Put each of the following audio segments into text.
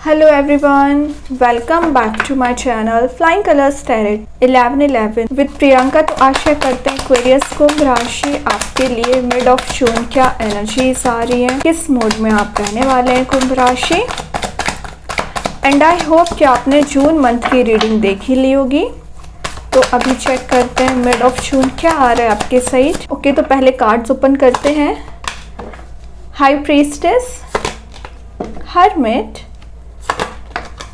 Hello everyone, welcome back to my channel Flying Colors Tarot 11/11 with Priyanka. तो आशा करते हैं Aquarius कुंभ राशि आपके लिए मिड ऑफ जून क्या एनर्जीज आ रही हैं, किस मूड में आप रहने वाले हैं कुंभ राशि। एंड आई होप कि आपने जून मंथ की रीडिंग देख ही ली होगी। तो अभी चेक करते हैं मिड ऑफ जून क्या आ रहा है आपके साइड। ओके, तो पहले कार्ड्स ओपन करते हैं। High priestess, hermit,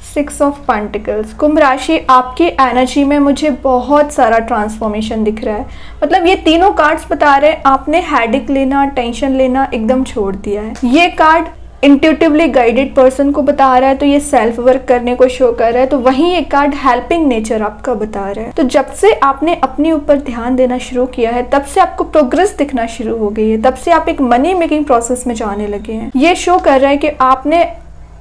6 of pentacles. Kumbh राशि आपकी एनर्जी में मुझे बहुत सारा ट्रांसफॉर्मेशन दिख रहा है। मतलब ये तीनों कार्ड्स बता रहे हैं आपने हेडेक लेना, टेंशन लेना एकदम छोड़ दिया है। ये कार्ड इंट्यूटिवली गाइडेड पर्सन को बता रहा है, तो ये सेल्फ वर्क करने को शो कर रहा है। तो वहीं ये कार्ड हेल्पिंग नेचर आपका बता रहा है। तो जब से आपने अपने ऊपर ध्यान देना शुरू किया है तब से आपको प्रोग्रेस दिखना शुरू हो गई है, तब से आप एक मनी मेकिंग प्रोसेस में जाने लगे हैं। ये शो कर रहा है कि आपने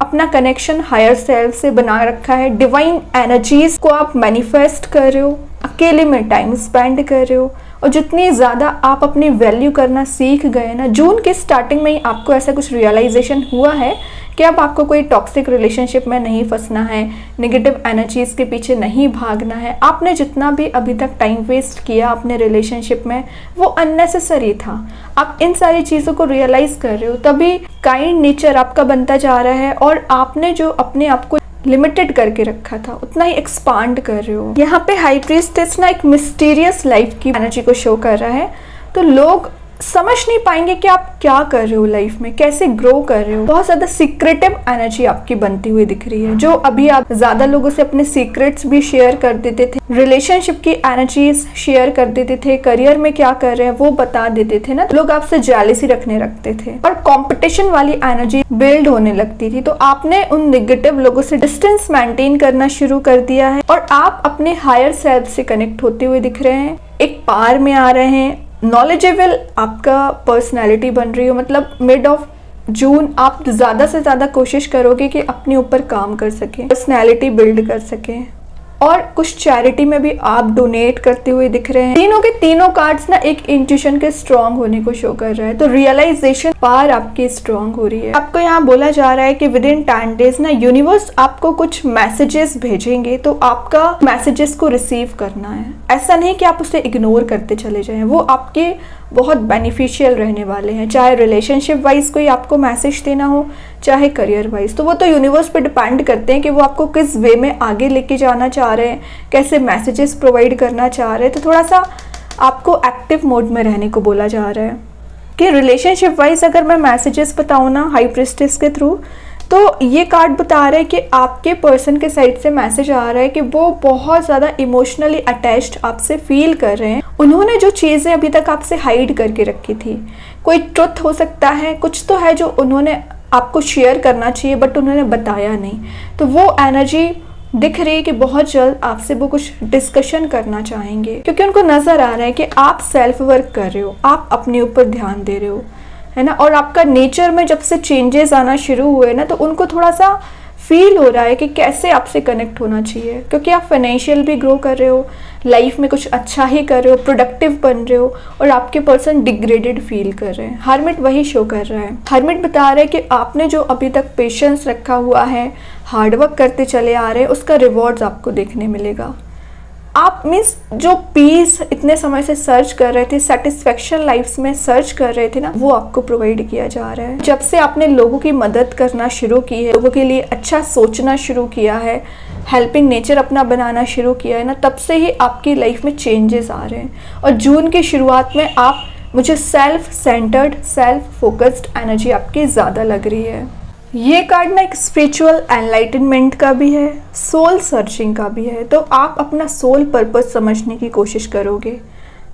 अपना कनेक्शन हायर सेल्फ से बना रखा है। डिवाइन एनर्जीज को आप मैनिफेस्ट कर रहे हो, अकेले में टाइम स्पेंड कर रहे हो, और जितनी ज़्यादा आप अपनी वैल्यू करना सीख गए ना, जून के स्टार्टिंग में ही आपको ऐसा कुछ रियलाइजेशन हुआ है कि अब आपको कोई टॉक्सिक रिलेशनशिप में नहीं फंसना है, नेगेटिव एनर्जीज के पीछे नहीं भागना है। आपने जितना भी अभी तक टाइम वेस्ट किया अपने रिलेशनशिप में वो अननेसेसरी था। आप इन सारी चीज़ों को रियलाइज कर रहे हो, तभी काइंड नेचर आपका बनता जा रहा है और आपने जो अपने आप को लिमिटेड करके रखा था उतना ही एक्सपांड कर रहे हो। यहाँ पे हाई प्रीस्टेस ना एक मिस्टीरियस लाइफ की एनर्जी को शो कर रहा है। तो लोग समझ नहीं पाएंगे कि आप क्या कर रहे हो लाइफ में, कैसे ग्रो कर रहे हो। बहुत ज़्यादा सीक्रेटिव एनर्जी आपकी बनती हुई दिख रही है। जो अभी आप ज़्यादा लोगों से अपने सीक्रेट्स भी शेयर कर देते थे, रिलेशनशिप की एनर्जीज शेयर कर देते थे, करियर में क्या कर रहे हैं वो बता देते थे ना, लोग आपसे जेलसी रखने लगते थे और कंपटीशन वाली एनर्जी बिल्ड होने लगती थी। तो आपने उन नेगेटिव लोगों से डिस्टेंस मेंटेन करना शुरू कर दिया है और आप अपने हायर सेल्फ से कनेक्ट होते हुए दिख रहे हैं, एक पार में आ रहे हैं। नॉलेजेबल आपका पर्सनैलिटी बन रही हो। मतलब मिड ऑफ जून आप ज़्यादा से ज़्यादा कोशिश करोगे कि अपने ऊपर काम कर सकें, पर्सनैलिटी बिल्ड कर सकें, और कुछ चैरिटी में भी आप डोनेट करते हुए दिख रहे हैं। तीनों के तीनों कार्ड्स ना एक इंट्यूशन के स्ट्रांग होने को शो कर रहा है। तो रियलाइजेशन पार आपकी स्ट्रांग हो रही है। आपको यहाँ बोला जा रहा है कि विद इन 10 डेज ना यूनिवर्स आपको कुछ मैसेजेस भेजेंगे, तो आपका मैसेजेस को रिसीव करना है। ऐसा नहीं कि आप उसे इग्नोर करते चले जाएं, वो आपके बहुत बेनिफिशियल रहने वाले हैं। चाहे रिलेशनशिप वाइज कोई आपको मैसेज देना हो, चाहे करियर वाइज, तो वो तो यूनिवर्स पे डिपेंड करते हैं कि वो आपको किस वे में आगे लेके जाना चाह रहे हैं, कैसे मैसेजेस प्रोवाइड करना चाह रहे हैं। तो थोड़ा सा आपको एक्टिव मोड में रहने को बोला जा रहा है कि रिलेशनशिप वाइज अगर मैं मैसेजेस बताऊँ ना हाई प्रीस्टेस के थ्रू, तो ये कार्ड बता रहा है कि आपके पर्सन के साइड से मैसेज आ रहा है कि वो बहुत ज़्यादा इमोशनली अटैच्ड आपसे फील कर रहे हैं। उन्होंने जो चीज़ें अभी तक आपसे हाइड करके रखी थी, कोई ट्रुथ हो सकता है, कुछ तो है जो उन्होंने आपको शेयर करना चाहिए बट उन्होंने बताया नहीं। तो वो एनर्जी दिख रही है कि बहुत जल्द आपसे वो कुछ डिस्कशन करना चाहेंगे, क्योंकि उनको नज़र आ रहा है कि आप सेल्फ वर्क कर रहे हो, आप अपने ऊपर ध्यान दे रहे हो, है ना। और आपका नेचर में जब से चेंजेस आना शुरू हुए ना, तो उनको थोड़ा सा फील हो रहा है कि कैसे आपसे कनेक्ट होना चाहिए, क्योंकि आप फाइनेंशियल भी ग्रो कर रहे हो, लाइफ में कुछ अच्छा ही कर रहे हो, प्रोडक्टिव बन रहे हो, और आपके पर्सन डिग्रेडेड फील कर रहे हैं। हर्मिट वही शो कर रहा है। हर्मिट बता रहा है कि आपने जो अभी तक पेशेंस रखा हुआ है, हार्डवर्क करते चले आ रहे हैं, उसका रिवॉर्ड्स आपको देखने मिलेगा। आप मीन्स जो पीस इतने समय से सर्च कर रहे थे, सेटिस्फेक्शन लाइफ में सर्च कर रहे थे ना, वो आपको प्रोवाइड किया जा रहा है। जब से आपने लोगों की मदद करना शुरू की है, लोगों के लिए अच्छा सोचना शुरू किया है, हेल्पिंग नेचर अपना बनाना शुरू किया है ना, तब से ही आपकी लाइफ में चेंजेस आ रहे हैं। और जून की शुरुआत में आप मुझे self centred, self focused energy आपकी ज़्यादा लग रही है। ये कार्ड ना एक स्पिरिचुअल एनलाइटनमेंट का भी है, सोल सर्चिंग का भी है। तो आप अपना सोल पर्पस समझने की कोशिश करोगे,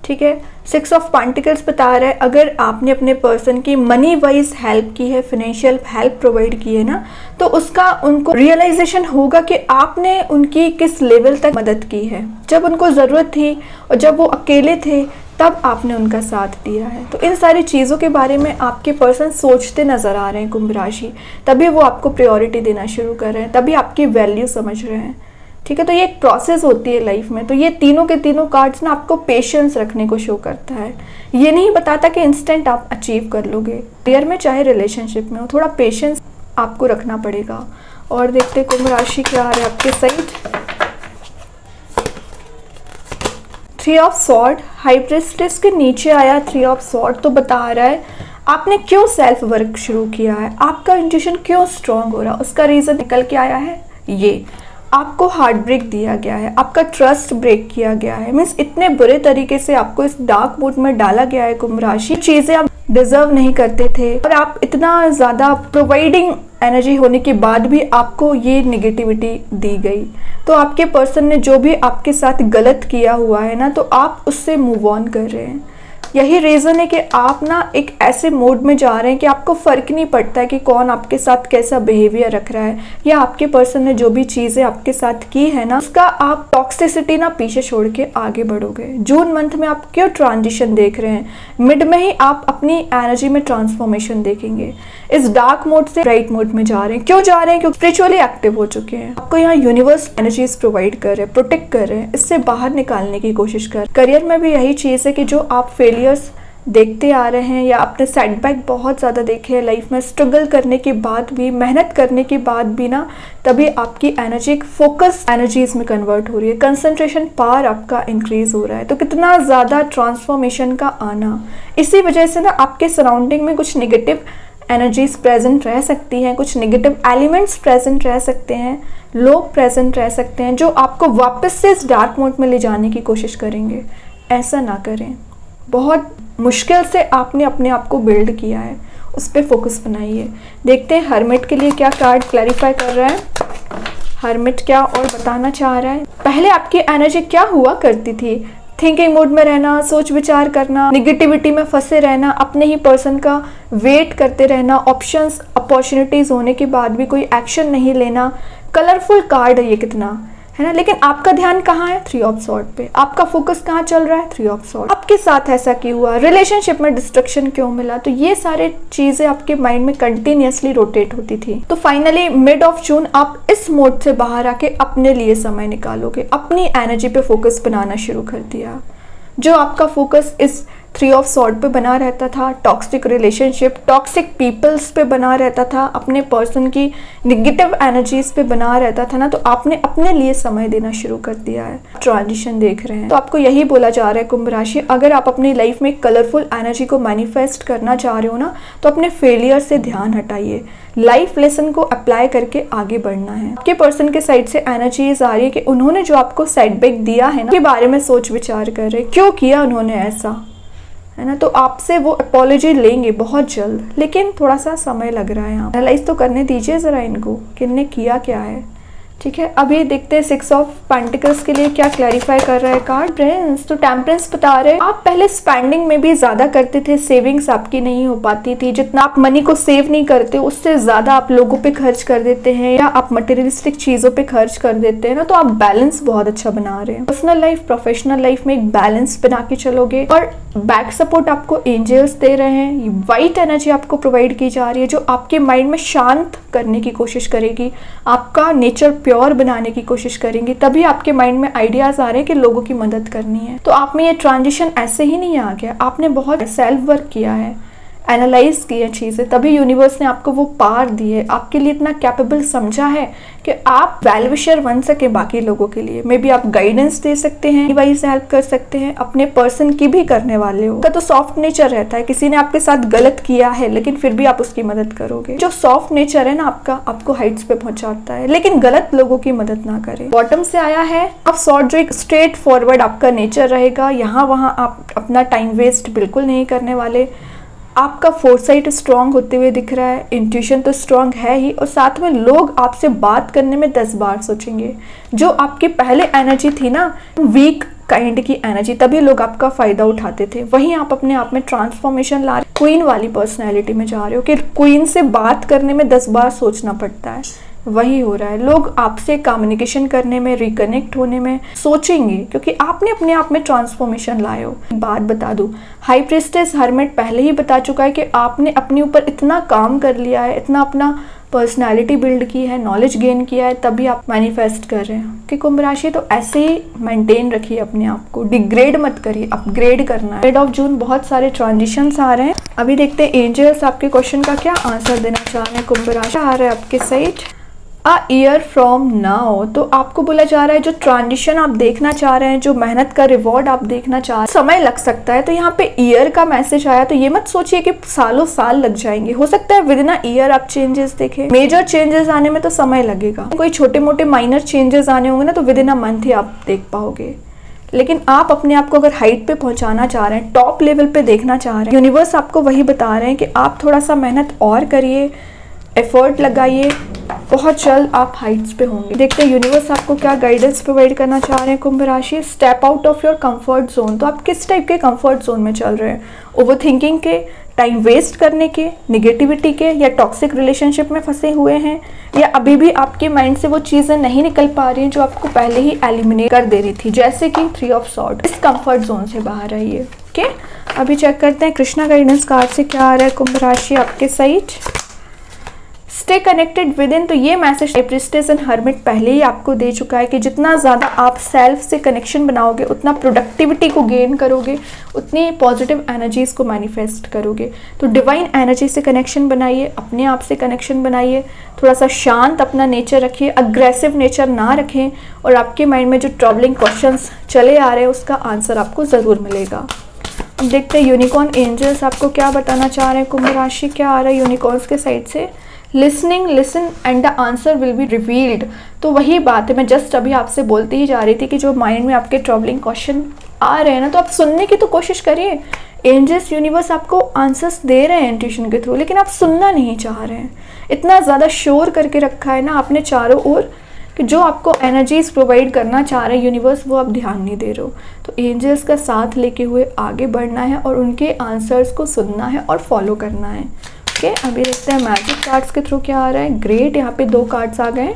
ठीक है। 6 ऑफ पेंटिकल्स बता रहा है अगर आपने अपने पर्सन की मनी वाइज हेल्प की है, फाइनेंशियल हेल्प प्रोवाइड की है ना, तो उसका उनको रियलाइजेशन होगा कि आपने उनकी किस लेवल तक मदद की है। जब उनको ज़रूरत थी और जब वो अकेले थे तब आपने उनका साथ दिया है। तो इन सारी चीज़ों के बारे में आपके पर्सन सोचते नज़र आ रहे हैं कुंभ राशि, तभी वो आपको प्रायोरिटी देना शुरू कर रहे हैं, तभी आपकी वैल्यू समझ रहे हैं, ठीक है। तो ये एक प्रोसेस होती है लाइफ में। तो ये तीनों के तीनों कार्ड्स ना आपको पेशेंस रखने को शो करता है। ये नहीं बताता कि इंस्टेंट आप अचीव कर लोगे। करियर में चाहे रिलेशनशिप में हो, थोड़ा पेशेंस आपको रखना पड़ेगा। और देखते हैं कुंभ राशि क्या आ रहा है आपके side. 3 of sword, high priestess के नीचे आया 3 ऑफ सॉर्ड, तो बता रहा है आपने क्यों सेल्फ वर्क शुरू किया है, आपका इंट्यूशन क्यों स्ट्रांग हो रहा है, उसका रीजन निकल के आया है ये आपको हार्ट ब्रेक दिया गया है, आपका ट्रस्ट ब्रेक किया गया है। मीन्स इतने बुरे तरीके से आपको इस डार्क मूड में डाला गया है कुंभ राशि, चीजें आप डिजर्व नहीं करते थे और आप इतना ज्यादा प्रोवाइडिंग एनर्जी होने के बाद भी आपको ये निगेटिविटी दी गई। तो आपके पर्सन ने जो भी आपके साथ गलत किया हुआ है ना, तो आप उससे मूव ऑन कर रहे हैं। यही रीज़न है कि आप ना एक ऐसे मोड में जा रहे हैं कि आपको फ़र्क नहीं पड़ता है कि कौन आपके साथ कैसा बिहेवियर रख रहा है, या आपके पर्सन ने जो भी चीज़ें आपके साथ की है ना, उसका आप टॉक्सिसिटी ना पीछे छोड़ के आगे बढ़ोगे। जून मंथ में आप क्यों ट्रांजिशन देख रहे हैं, मिड में ही आप अपनी एनर्जी में ट्रांसफॉर्मेशन देखेंगे। इस डार्क मोड से ब्राइट मोड में जा रहे हैं, क्यों जा रहे हैं, क्योंकि स्पिरिचुअली एक्टिव हो चुके हैं। आपको यहाँ यूनिवर्स एनर्जीज प्रोवाइड कर रहे हैं, प्रोटेक्ट कर रहे हैं, इससे बाहर निकालने की कोशिश कर। करियर में भी यही चीज़ है कि जो आप फेलियर्स देखते आ रहे हैं या आपने सेटबैक बहुत ज़्यादा देखे हैं लाइफ में, स्ट्रगल करने के बाद भी, मेहनत करने के बाद भी ना, तभी आपकी एनर्जी एक फोकस एनर्जीज में कन्वर्ट हो रही है, कंसंट्रेशन पावर आपका इंक्रीज हो रहा है। तो कितना ज़्यादा ट्रांसफॉर्मेशन का आना, इसी वजह से ना आपके सराउंडिंग में कुछ निगेटिव एनर्जीज प्रेजेंट रह सकती हैं, कुछ नेगेटिव एलिमेंट्स प्रेजेंट रह सकते हैं, लोग प्रेजेंट रह सकते हैं जो आपको वापस से इस डार्क मोड में ले जाने की कोशिश करेंगे। ऐसा ना करें, बहुत मुश्किल से आपने अपने आप को बिल्ड किया है, उस पर फोकस बनाइए। देखते हैं हर्मिट के लिए क्या कार्ड क्लैरिफाई कर रहा है। हर्मिट क्या और बताना चाह रहा है। पहले आपकी एनर्जी क्या हुआ करती थी, थिंकिंग मोड में रहना, सोच विचार करना, निगेटिविटी में फंसे रहना, अपने ही पर्सन का वेट करते रहना, ऑप्शंस अपॉर्चुनिटीज़ होने के बाद भी कोई एक्शन नहीं लेना। कलरफुल कार्ड है ये कितना, है ना, लेकिन आपका ध्यान कहाँ है, 3 ऑफ सॉर्ड पे। आपका फोकस कहाँ चल रहा है, 3 ऑफ सॉर्ड। आपके साथ ऐसा क्यों हुआ, रिलेशनशिप में डिस्ट्रक्शन क्यों मिला, तो ये सारे चीजें आपके माइंड में कंटिन्यूअसली रोटेट होती थी। तो फाइनली मिड ऑफ जून आप इस मोड से बाहर आके अपने लिए समय निकालोगे, अपनी एनर्जी पे फोकस बनाना शुरू कर दिया। जो आपका फोकस इस 3 ऑफ सॉर्ड पे बना रहता था, टॉक्सिक रिलेशनशिप, टॉक्सिक पीपल्स पे बना रहता था, अपने पर्सन की निगेटिव एनर्जीज पे बना रहता था ना, तो आपने अपने लिए समय देना शुरू कर दिया है। ट्रांजिशन देख रहे हैं, तो आपको यही बोला जा रहा है कुंभ राशि, अगर आप अपनी लाइफ में कलरफुल एनर्जी को मैनिफेस्ट करना चाह रहे हो ना, तो अपने फेलियर से ध्यान हटाइए, लाइफ लेसन को अप्लाई करके आगे बढ़ना है। आपके पर्सन के साइड से एनर्जीज आ रही है कि उन्होंने जो आपको सेटबैक दिया है ना, के बारे में सोच विचार कर रहे हैं, क्यों किया उन्होंने ऐसा, है ना। तो आपसे वो अपॉलॉजी लेंगे बहुत जल्द, लेकिन थोड़ा सा समय लग रहा है। यहाँ एनालाइज तो करने दीजिए ज़रा इनको कि इनने किया क्या है, ठीक है। अभी देखते हैं 6 ऑफ पेंटिकल्स के लिए क्या क्लैरिफाई कर रहा है कार्ड। टेम्परेंस, तो टेम्परेंस बता रहे हैं आप पहले स्पेंडिंग में भी ज़्यादा करते थे, सेविंग्स आपकी नहीं हो पाती थी, जितना आप मनी को सेव नहीं करते उससे ज़्यादा आप लोगों पे खर्च कर देते हैं या आप मटेरियलिस्टिक चीज़ों पे खर्च कर देते हैं ना, तो आप बैलेंस बहुत अच्छा बना रहे हैं। पर्सनल लाइफ प्रोफेशनल लाइफ में एक बैलेंस बना के चलोगे, और बैक सपोर्ट आपको एंजल्स दे रहे हैं, वाइट एनर्जी आपको प्रोवाइड की जा रही है जो आपके माइंड में शांत करने की कोशिश करेगी, आपका नेचर प्योर बनाने की कोशिश करेंगी। तभी आपके माइंड में आइडियाज आ रहे हैं कि लोगों की मदद करनी है। तो आप में ये ट्रांजिशन ऐसे ही नहीं आ गया, आपने बहुत सेल्फ वर्क किया है, एनालाइज की है चीज़ें, तभी यूनिवर्स ने आपको वो पावर दी है, आपके लिए इतना कैपेबल समझा है कि आप वेल विशर बन सके बाकी लोगों के लिए। मे बी आप गाइडेंस दे सकते हैं, वाइज हेल्प कर सकते हैं, अपने पर्सन की भी करने वाले हो। का तो सॉफ्ट नेचर रहता है, किसी ने आपके साथ गलत किया है लेकिन फिर भी आप उसकी मदद करोगे। जो सॉफ्ट नेचर है ना आपका, आपको हाइट्स पे पहुंचाता है, लेकिन गलत लोगों की मदद ना करें। बॉटम से आया है आप सॉर्ट, जो एक स्ट्रेट फॉरवर्ड आपका नेचर रहेगा, यहाँ वहाँ आप अपना टाइम वेस्ट बिल्कुल नहीं करने वाले। आपका फोरसाइट स्ट्रांग होते हुए दिख रहा है, इंट्यूशन तो स्ट्रांग है ही, और साथ में लोग आपसे बात करने में 10 बार सोचेंगे। जो आपकी पहले एनर्जी थी ना, वीक काइंड की एनर्जी, तभी लोग आपका फायदा उठाते थे, वहीं आप अपने आप में ट्रांसफॉर्मेशन ला रहे, क्वीन वाली पर्सनैलिटी में जा रहे हो कि क्वीन से बात करने में 10 बार सोचना पड़ता है, वही हो रहा है। लोग आपसे कम्युनिकेशन करने में, रिकनेक्ट होने में सोचेंगे, क्योंकि आपने अपने आप में ट्रांसफॉर्मेशन लाए हो। बात बता दूं, हाई प्रिस्टेस हर्मिट पहले ही बता चुका है कि आपने अपने ऊपर इतना काम कर लिया है, इतना अपना पर्सनालिटी बिल्ड की है, नॉलेज गेन किया है, तभी आप मैनिफेस्ट कर रहे हैं कि कुंभ राशि। तो ऐसे ही मेंटेन रखिए अपने आप को, डिग्रेड मत करिए, अपग्रेड करना है। मिड ऑफ जून बहुत सारे ट्रांजिशंस आ रहे हैं। अभी देखते हैं एंजल्स आपके क्वेश्चन का क्या आंसर देना चाह रहे हैं। कुंभ राशि आ रहा है आपके side a year from now, तो आपको बोला जा रहा है जो ट्रांजिशन आप देखना चाह रहे हैं, जो मेहनत का रिवॉर्ड आप देखना चाह रहे हैं, समय लग सकता है। तो यहाँ पे ईयर का मैसेज आया, तो ये मत सोचिए कि सालों साल लग जाएंगे, हो सकता है विद इन अ ईयर आप चेंजेस देखें। मेजर चेंजेस आने में तो समय लगेगा, कोई छोटे मोटे माइनर चेंजेस आने होंगे ना तो विद इन अ मंथ ही आप देख पाओगे। लेकिन आप अपने आप को अगर हाइट पे पहुंचाना चाह रहे हैं, टॉप लेवल पे देखना चाह रहे हैं, यूनिवर्स आपको वही बता रहे हैं कि आप थोड़ा सा मेहनत और करिए, एफर्ट लगाइए, बहुत जल्द आप हाइट्स पे होंगे। देखते हैं यूनिवर्स आपको क्या गाइडेंस प्रोवाइड करना चाह रहे हैं कुंभ राशि। Step out of your comfort zone, तो आप किस टाइप के कंफर्ट जोन में चल रहे हैं? ओवर थिंकिंग के, टाइम वेस्ट करने के, निगेटिविटी के, या टॉक्सिक रिलेशनशिप में फंसे हुए हैं, या अभी भी आपके माइंड से वो चीज़ें नहीं निकल पा रही हैं जो आपको पहले ही एलिमिनेट कर दे रही थी, जैसे कि 3 ऑफ सॉर्ड। इस कंफर्ट जोन से बाहर आइए। ओके, अभी चेक करते हैं कृष्णा गाइडेंस कार्ड से क्या आ रहा है कुंभ राशि आपके side. Stay connected with in, तो ये मैसेज प्रिस्टेस एंड हर्मिट पहले ही आपको दे चुका है कि जितना ज़्यादा आप सेल्फ से कनेक्शन बनाओगे, उतना प्रोडक्टिविटी को गेन करोगे, उतनी पॉजिटिव एनर्जीज को मैनिफेस्ट करोगे। तो डिवाइन एनर्जी से कनेक्शन बनाइए, अपने आप से कनेक्शन बनाइए, थोड़ा सा शांत अपना नेचर रखिए, अग्रेसिव नेचर ना रखें, और आपके माइंड में जो ट्रबलिंग क्वेश्चंस चले आ रहे हैं उसका आंसर आपको ज़रूर मिलेगा। अब देखते हैं यूनिकॉर्न एंजल्स आपको क्या बताना चाह रहे हैं कुंभ राशि। क्या आ रहा है यूनिकॉर्न्स के साइड से? Listening, listen and the answer will be revealed. तो वही बात है, मैं जस्ट अभी आपसे बोलती ही जा रही थी कि जो माइंड में आपके ट्रबलिंग क्वेश्चन आ रहे हैं ना, तो आप सुनने की तो कोशिश करिए। एंजल्स, यूनिवर्स आपको आंसर्स दे रहे हैं इंट्यूशन के थ्रू, लेकिन आप सुनना नहीं चाह रहे हैं। इतना ज़्यादा शोर करके रखा है ना आपने चारों ओर कि जो आपको एनर्जीज प्रोवाइड करना चाह रहे हैं यूनिवर्स, वो आप ध्यान नहीं दे रहे हो। तो एंजल्स का साथ लेके हुए आगे बढ़ना है और उनके आंसर्स को सुनना है और फॉलो करना है। ओके, अभी देखते हैं मैजिक कार्ड्स के थ्रू क्या आ रहा है। ग्रेट, यहाँ पे 2 कार्ड्स आ गए,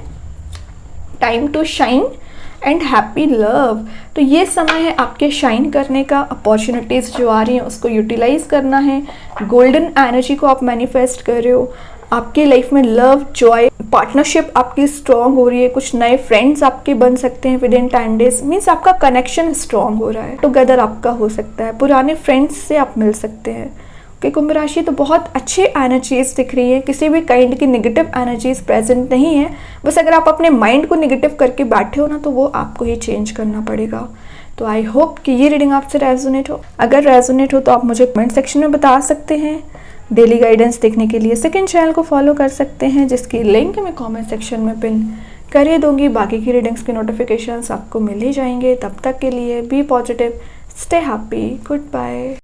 time to shine and happy love. तो ये समय है आपके शाइन करने का, अपॉर्चुनिटीज़ जो आ रही हैं उसको यूटिलाइज करना है, गोल्डन एनर्जी को आप मैनिफेस्ट कर रहे हो। आपकी लाइफ में लव, जॉय, पार्टनरशिप आपकी स्ट्रॉन्ग हो रही है, कुछ नए फ्रेंड्स आपके बन सकते हैं विद इन 10 डेज, मीन्स आपका कनेक्शन स्ट्रॉन्ग हो रहा है, टुगेदर आपका हो सकता है, पुराने फ्रेंड्स से आप मिल सकते हैं। ओके कुंभ राशि, तो बहुत अच्छे एनर्जीज दिख रही है, किसी भी काइंड की नेगेटिव एनर्जीज प्रेजेंट नहीं है। बस अगर आप अपने माइंड को नेगेटिव करके बैठे हो ना, तो वो आपको ही चेंज करना पड़ेगा। तो आई होप कि ये रीडिंग आपसे रेजोनेट हो। अगर रेजोनेट हो तो आप मुझे कमेंट सेक्शन में बता सकते हैं। डेली गाइडेंस देखने के लिए सेकंड चैनल को फॉलो कर सकते हैं, जिसकी लिंक मैं कमेंट सेक्शन में पिन कर ही दूंगी। बाकी की रीडिंग्स के नोटिफिकेशंस आपको मिल ही जाएंगे। तब तक के लिए be positive, stay happy, good bye.